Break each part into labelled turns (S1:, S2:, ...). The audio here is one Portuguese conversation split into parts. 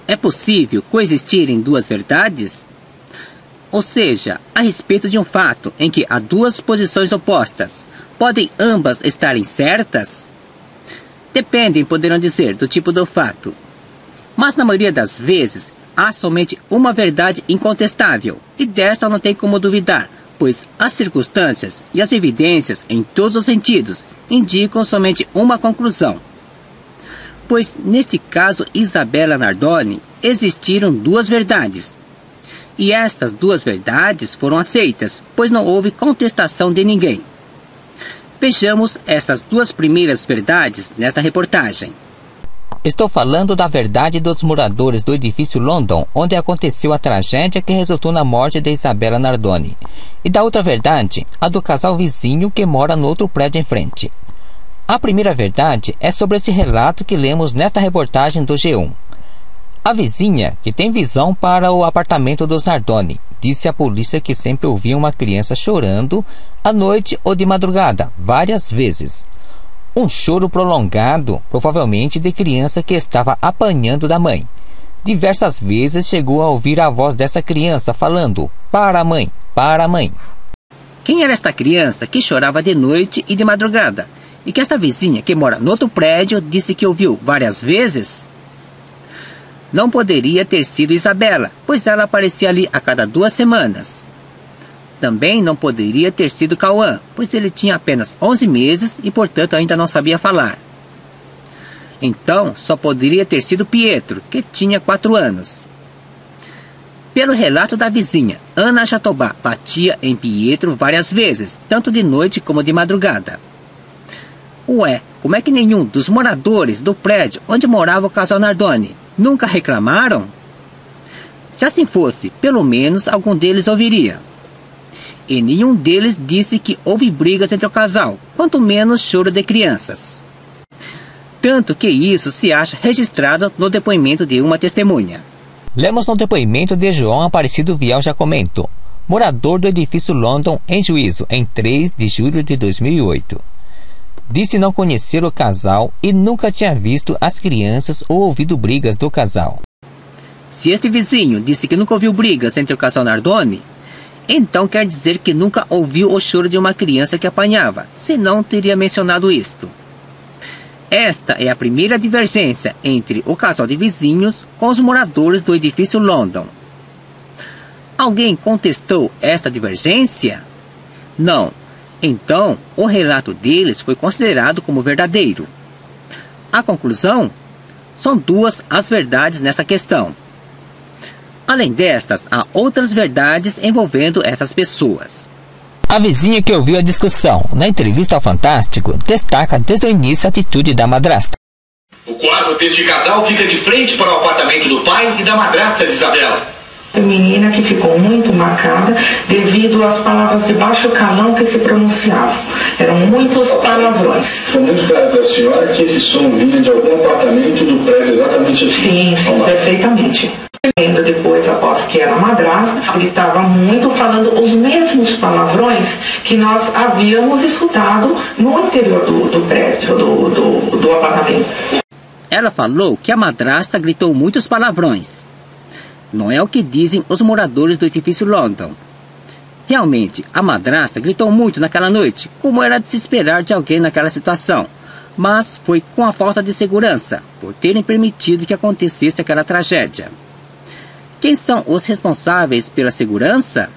S1: É possível coexistirem duas verdades? Ou seja, a respeito de um fato em que há duas posições opostas, podem ambas estarem certas? Dependem, poderão dizer, do tipo do fato. Mas na maioria das vezes, há somente uma verdade incontestável, e desta não tem como duvidar, pois as circunstâncias e as evidências em todos os sentidos indicam somente uma conclusão. Pois, neste caso Isabella Nardoni, existiram duas verdades. E estas duas verdades foram aceitas, pois não houve contestação de ninguém. Vejamos essas duas primeiras verdades nesta reportagem.
S2: Estou falando da verdade dos moradores do edifício London, onde aconteceu a tragédia que resultou na morte de Isabella Nardoni. E da outra verdade, a do casal vizinho que mora no outro prédio em frente. A primeira verdade é sobre esse relato que lemos nesta reportagem do G1. A vizinha, que tem visão para o apartamento dos Nardoni, disse à polícia que sempre ouvia uma criança chorando à noite ou de madrugada, várias vezes. Um choro prolongado, provavelmente de criança que estava apanhando da mãe. Diversas vezes chegou a ouvir a voz dessa criança falando: "Para, mãe, para, mãe."
S1: Quem era esta criança que chorava de noite e de madrugada? E que esta vizinha que mora no outro prédio disse que ouviu várias vezes? Não poderia ter sido Isabella, pois ela aparecia ali a cada 2 semanas. Também não poderia ter sido Cauã, pois ele tinha apenas 11 meses e, portanto, ainda não sabia falar. Então, só poderia ter sido Pietro, que tinha 4 anos. Pelo relato da vizinha, Ana Jatobá batia em Pietro várias vezes, tanto de noite como de madrugada. Ué, como é que nenhum dos moradores do prédio onde morava o casal Nardoni nunca reclamaram? Se assim fosse, pelo menos algum deles ouviria. E nenhum deles disse que houve brigas entre o casal, quanto menos choro de crianças. Tanto que isso se acha registrado no depoimento de uma testemunha.
S2: Lemos no depoimento de João Aparecido Viel Jacomento, morador do edifício London, em juízo, em 3 de julho de 2008. Disse não conhecer o casal e nunca tinha visto as crianças ou ouvido brigas do casal.
S1: Se este vizinho disse que nunca ouviu brigas entre o casal Nardoni, então quer dizer que nunca ouviu o choro de uma criança que apanhava, senão teria mencionado isto. Esta é a primeira divergência entre o casal de vizinhos com os moradores do edifício London. Alguém contestou esta divergência? Não. Então, o relato deles foi considerado como verdadeiro. A conclusão? São duas as verdades nesta questão. Além destas, há outras verdades envolvendo essas pessoas.
S2: A vizinha que ouviu a discussão, na entrevista ao Fantástico, destaca desde o início a atitude da madrasta.
S3: O quarto deste casal fica de frente para o apartamento do pai e da madrasta de Isabella.
S4: Menina que ficou muito marcada devido às palavras de baixo calão que se pronunciavam. Eram muitos palavrões.
S5: Foi muito claro para a senhora que esse som vinha de algum apartamento do prédio exatamente assim?
S4: Sim, perfeitamente. Ainda depois, após que era madrasta, gritava muito, falando os mesmos palavrões que nós havíamos escutado no interior do prédio, do apartamento.
S1: Ela falou que a madrasta gritou muitos palavrões. Não é o que dizem os moradores do edifício London. Realmente, a madrasta gritou muito naquela noite, como era de se esperar de alguém naquela situação. Mas foi com a falta de segurança, por terem permitido que acontecesse aquela tragédia. Quem são os responsáveis pela segurança?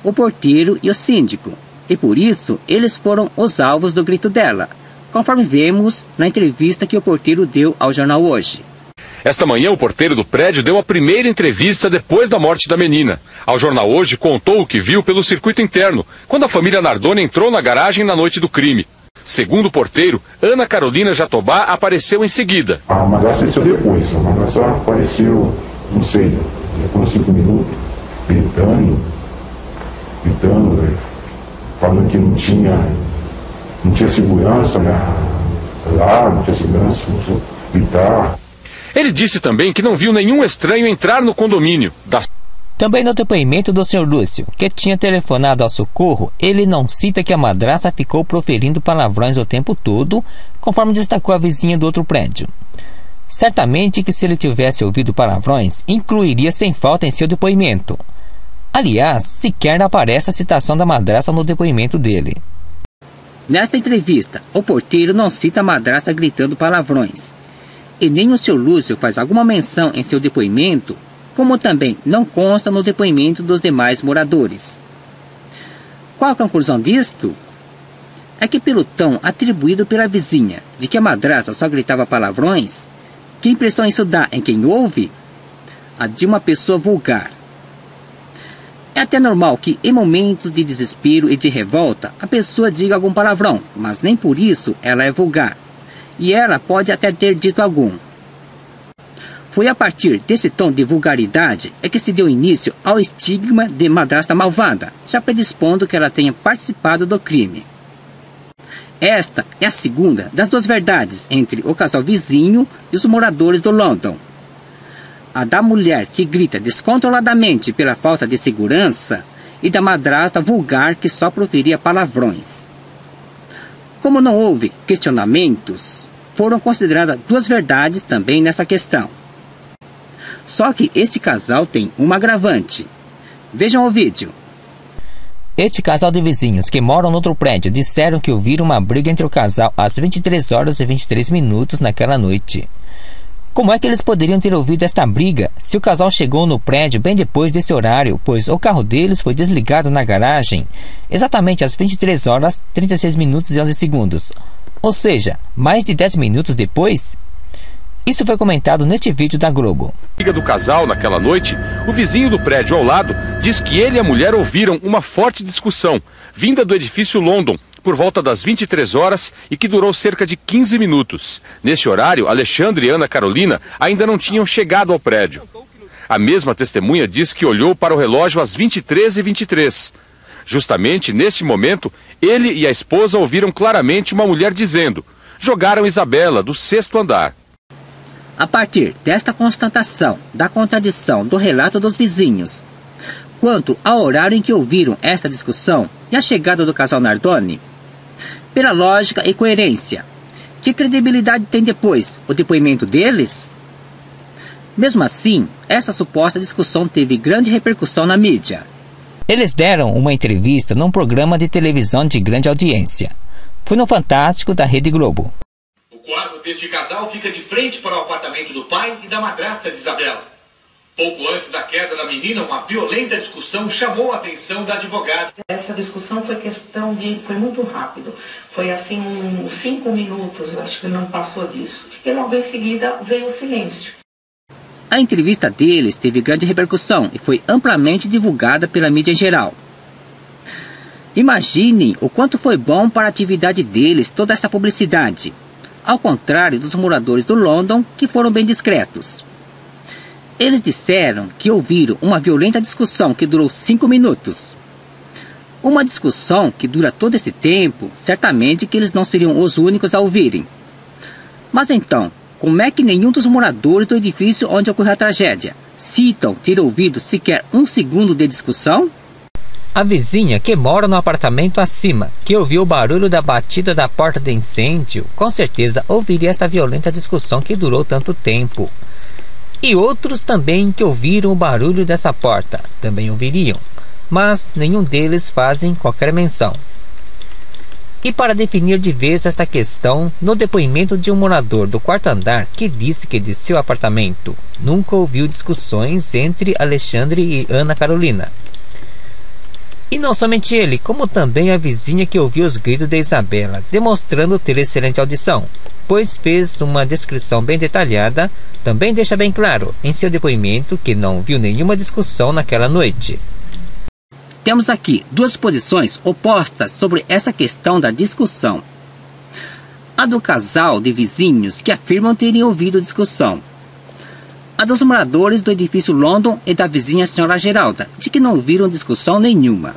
S1: O porteiro e o síndico. E por isso, eles foram os alvos do grito dela, conforme vemos na entrevista que o porteiro deu ao jornal Hoje.
S6: Esta manhã, o porteiro do prédio deu a primeira entrevista depois da morte da menina. Ao jornal Hoje, contou o que viu pelo circuito interno, quando a família Nardoni entrou na garagem na noite do crime. Segundo o porteiro, Ana Carolina Jatobá apareceu em seguida.
S7: A madrasta apareceu depois. A madrasta apareceu, não sei, depois de 5 minutos, gritando, falando que não tinha segurança lá, não tinha segurança, começou a gritar.
S6: Ele disse também que não viu nenhum estranho entrar no condomínio.
S2: Também no depoimento do Sr. Lúcio, que tinha telefonado ao socorro, ele não cita que a madrasta ficou proferindo palavrões o tempo todo, conforme destacou a vizinha do outro prédio. Certamente que se ele tivesse ouvido palavrões, incluiria sem falta em seu depoimento. Aliás, sequer aparece a citação da madrasta no depoimento dele.
S1: Nesta entrevista, o porteiro não cita a madrasta gritando palavrões. E nem o Sr. Lúcio faz alguma menção em seu depoimento, como também não consta no depoimento dos demais moradores. Qual a conclusão disto? É que pelo tom atribuído pela vizinha de que a madrasta só gritava palavrões, que impressão isso dá em quem ouve? A de uma pessoa vulgar. É até normal que, em momentos de desespero e de revolta, a pessoa diga algum palavrão, mas nem por isso ela é vulgar. E ela pode até ter dito algum. Foi a partir desse tom de vulgaridade é que se deu início ao estigma de madrasta malvada, já predispondo que ela tenha participado do crime. Esta é a segunda das duas verdades entre o casal vizinho e os moradores do London. A da mulher que grita descontroladamente pela falta de segurança e da madrasta vulgar que só proferia palavrões. Como não houve questionamentos, foram consideradas duas verdades também nessa questão. Só que este casal tem uma agravante. Vejam o vídeo.
S2: Este casal de vizinhos que moram no outro prédio disseram que ouviram uma briga entre o casal às 23 horas e 23 minutos naquela noite. Como é que eles poderiam ter ouvido esta briga se o casal chegou no prédio bem depois desse horário, pois o carro deles foi desligado na garagem exatamente às 23 horas, 36 minutos e 11 segundos, ou seja, mais de 10 minutos depois? Isso foi comentado neste vídeo da Globo.
S6: Briga do casal naquela noite, o vizinho do prédio ao lado diz que ele e a mulher ouviram uma forte discussão vinda do edifício London por volta das 23 horas e que durou cerca de 15 minutos. Nesse horário, Alexandre e Ana Carolina ainda não tinham chegado ao prédio. A mesma testemunha diz que olhou para o relógio às 23h23. Justamente nesse momento, ele e a esposa ouviram claramente uma mulher dizendo: "Jogaram Isabela do 6º andar".
S1: A partir desta constatação da contradição do relato dos vizinhos, quanto ao horário em que ouviram esta discussão e a chegada do casal Nardoni, pela lógica e coerência, que credibilidade tem depois o depoimento deles? Mesmo assim, essa suposta discussão teve grande repercussão na mídia.
S2: Eles deram uma entrevista num programa de televisão de grande audiência. Foi no Fantástico da Rede Globo.
S3: O quarto deste casal fica de frente para o apartamento do pai e da madrasta de Isabela. Pouco antes da queda da menina, uma violenta discussão chamou a atenção da advogada.
S4: Essa discussão foi muito rápido. Foi assim uns 5 minutos, acho que não passou disso. E logo em seguida veio o silêncio.
S1: A entrevista deles teve grande repercussão e foi amplamente divulgada pela mídia em geral. Imaginem o quanto foi bom para a atividade deles toda essa publicidade, ao contrário dos moradores do London, que foram bem discretos. Eles disseram que ouviram uma violenta discussão que durou 5 minutos. Uma discussão que dura todo esse tempo, certamente que eles não seriam os únicos a ouvirem. Mas então, como é que nenhum dos moradores do edifício onde ocorreu a tragédia citam ter ouvido sequer 1 segundo de discussão?
S2: A vizinha que mora no apartamento acima, que ouviu o barulho da batida da porta de incêndio, com certeza ouviria esta violenta discussão que durou tanto tempo. E outros também que ouviram o barulho dessa porta também ouviriam, mas nenhum deles fazem qualquer menção. E para definir de vez esta questão, no depoimento de um morador do 4º andar que disse que de seu apartamento nunca ouviu discussões entre Alexandre e Ana Carolina. E não somente ele, como também a vizinha que ouviu os gritos de Isabela, demonstrando ter excelente audição, pois fez uma descrição bem detalhada, também deixa bem claro em seu depoimento que não viu nenhuma discussão naquela noite.
S1: Temos aqui duas posições opostas sobre essa questão da discussão. A do casal de vizinhos que afirmam terem ouvido discussão. A dos moradores do edifício London e da vizinha senhora Geralda, de que não ouviram discussão nenhuma.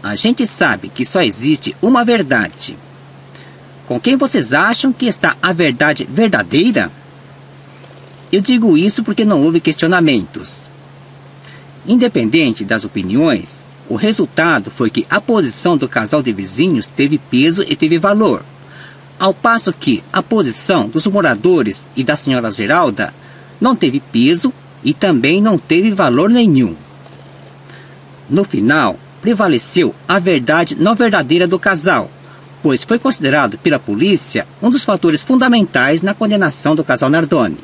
S1: A gente sabe que só existe uma verdade. Com quem vocês acham que está a verdade verdadeira? Eu digo isso porque não houve questionamentos. Independente das opiniões, o resultado foi que a posição do casal de vizinhos teve peso e teve valor, ao passo que a posição dos moradores e da senhora Geralda não teve peso e também não teve valor nenhum. No final, prevaleceu a verdade não verdadeira do casal, pois foi considerado pela polícia um dos fatores fundamentais na condenação do casal Nardoni.